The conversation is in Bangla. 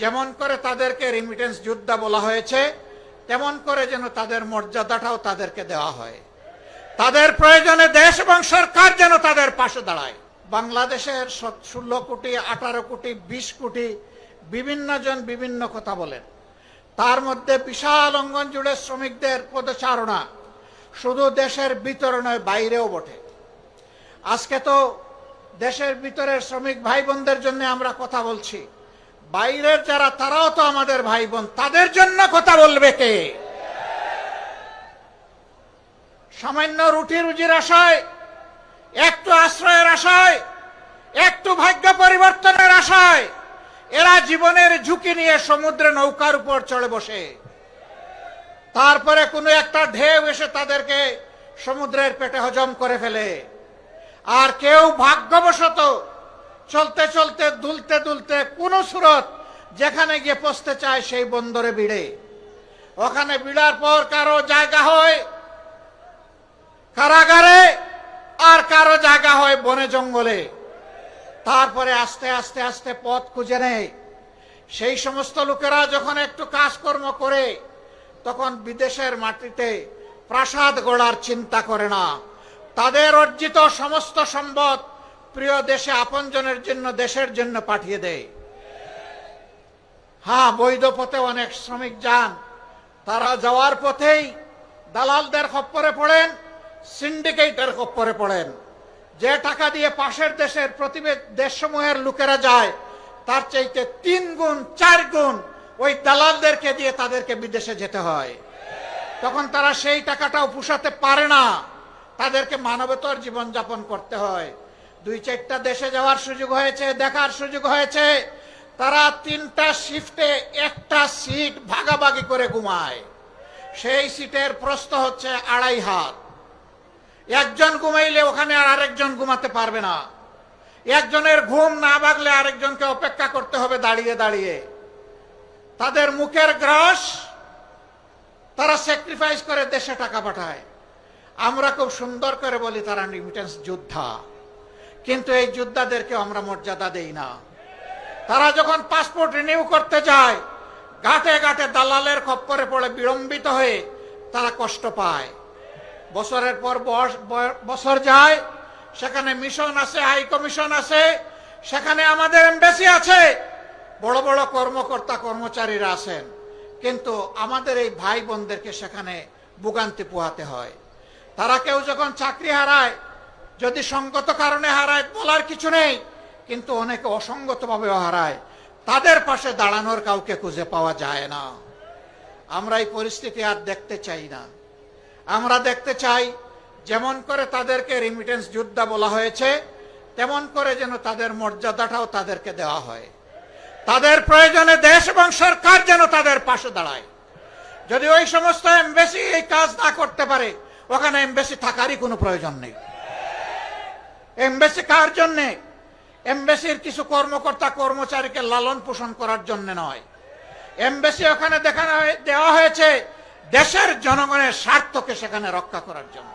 যেমন করে তাদেরকে রেমিটেন্স যোদ্ধা বলা হয়েছে, তেমন করে যেন তাদের মর্যাদাটাও তাদেরকে দেওয়া হয়। তাদের প্রয়োজনে দেশ এবং সরকার যেন তাদের পাশে দাঁড়ায়। বাংলাদেশের 16 কোটি, 18 কোটি, 20 কোটি বিভিন্ন জন বিভিন্ন কথা বলেন। তার মধ্যে বিশাল অঙ্গন জুড়ে শ্রমিকদের পদচারণা শুধু দেশের ভিতরে নয়, বাইরেও বটে। আজকে তো দেশের ভিতরের শ্রমিক ভাই বোনদের জন্য আমরা কথা বলছি, বাইরের যারা তারাও তো আমাদের ভাই বোন, তাদের জন্য কথা বলবে কে? সামান্য রুটি রুজির আশায়, একটু আশ্রয়ের আশায়, একটু ভাগ্য পরিবর্তনের আশায় এরা জীবনের ঝুঁকি নিয়ে সমুদ্রে নৌকার উপর চড়ে বসে। তারপরে কোনো একটা ঢেউ এসে তাদেরকে সমুদ্রের পেটে হজম করে ফেলে। আর কেউ ভাগ্যবশত চলতে চলতে, দুলতে দুলতে কোন সুরত যেখানে গিয়ে পৌঁছতে চায় সেই বন্দরে ভিড়ে। ওখানে ভিড়ার পর কারো জায়গা হয় কারাগারে, আর কারো জায়গা হয় বনে জঙ্গলে। তারপরে আস্তে আস্তে আস্তে পথ খুঁজে নেয়। সেই সমস্ত লোকেরা যখন একটু কাজকর্ম করে, তখন বিদেশের মাটিতে প্রাসাদ গড়ার চিন্তা করে না। তাদের অর্জিত সমস্ত সম্পদ প্রিয় দেশে আপনজনের জন্য, দেশের জন্য পাঠিয়ে দেয়। হ্যাঁ, বৈধ পথে অনেক শ্রমিক যান, তারা যাওয়ার পথেই দালালদের খপ্পরে পড়েন, সিন্ডিকেটের খপ্পরে পড়েন। যে টাকা দিয়ে পাশের দেশের প্রতিবেশী দেশসমূহের লোকেরা যায়, তার চাইতে 3 গুণ 4 গুণ ওই দালালদেরকে দিয়ে তাদেরকে বিদেশে যেতে হয়। তখন তারা সেই টাকাটাও পুষাতে পারে না, তাদেরকে মানবেতর জীবনযাপন করতে হয়। 2-4টা দেশে যাওয়ার সুযোগ হয়েছে, দেখার সুযোগ হয়েছে, তারা 3টা শিফটে একটা সিট ভাগাভাগি করে ঘুমায়। সেই সিটের প্রস্থ হচ্ছে 2.5 হাত। একজন ঘুমাইলে ওখানে আর আরেকজন ঘুমাতে পারবে না। একজনের ঘুম না ভাগলে আরেকজনকে অপেক্ষা করতে হবে দাঁড়িয়ে দাঁড়িয়ে। তাদের মুখের গ্রাস তারা স্যাক্রিফাইস করে দেশে টাকা পাঠায়। আমরা খুব সুন্দর করে বলি তারা রেমিটেন্স যোদ্ধা, কিন্তু এই যোদ্ধাদেরকে আমরা মর্যাদা দেই না। তারা যখন পাসপোর্ট রিনিউ করতে যায়, ঘাটে ঘাটে দালালের খপ্পরে পড়ে বিড়ম্বিত হয়ে তারা কষ্ট পায়। বছরের পর বছর যায়, সেখানে মিশন আছে, হাই কমিশন আছে, সেখানে আমাদের এমবাসি আছে, বড় বড় কর্মকর্তা কর্মচারীরা আছেন, কিন্তু আমাদের এই ভাই বোনদেরকে সেখানে ভোগান্তি পোহাতে হয়। তারা কেউ যখন চাকরি হারায়, যদি সঙ্গত কারণে হারায় বলার কিছু নেই, কিন্তু অনেকে অসঙ্গতভাবেও হারায়, তাদের পাশে দাঁড়ানোর কাউকে খুঁজে পাওয়া যায় না। আমরা এই পরিস্থিতি আর দেখতে চাই না। আমরা দেখতে চাই যেমন করে তাদেরকে রেমিটেন্স যোদ্ধা বলা হয়েছে, তেমন করে যেন তাদের মর্যাদাটাও তাদেরকে দেওয়া হয়। তাদের প্রয়োজনে দেশ এবং সরকার যেন তাদের পাশে দাঁড়ায়। যদি ওই সমস্ত এমবাসি এই কাজ না করতে পারে, ওখানে এমবাসি থাকারই কোনো প্রয়োজন নেই। এমবাসি কার জন্যে? এমবাসির কিছু কর্মকর্তা কর্মচারীকে লালন পোষণ করার জন্য নয়। এমবাসি ওখানে দেওয়া হয়েছে দেশের জনগণের স্বার্থকে সেখানে রক্ষা করার জন্য।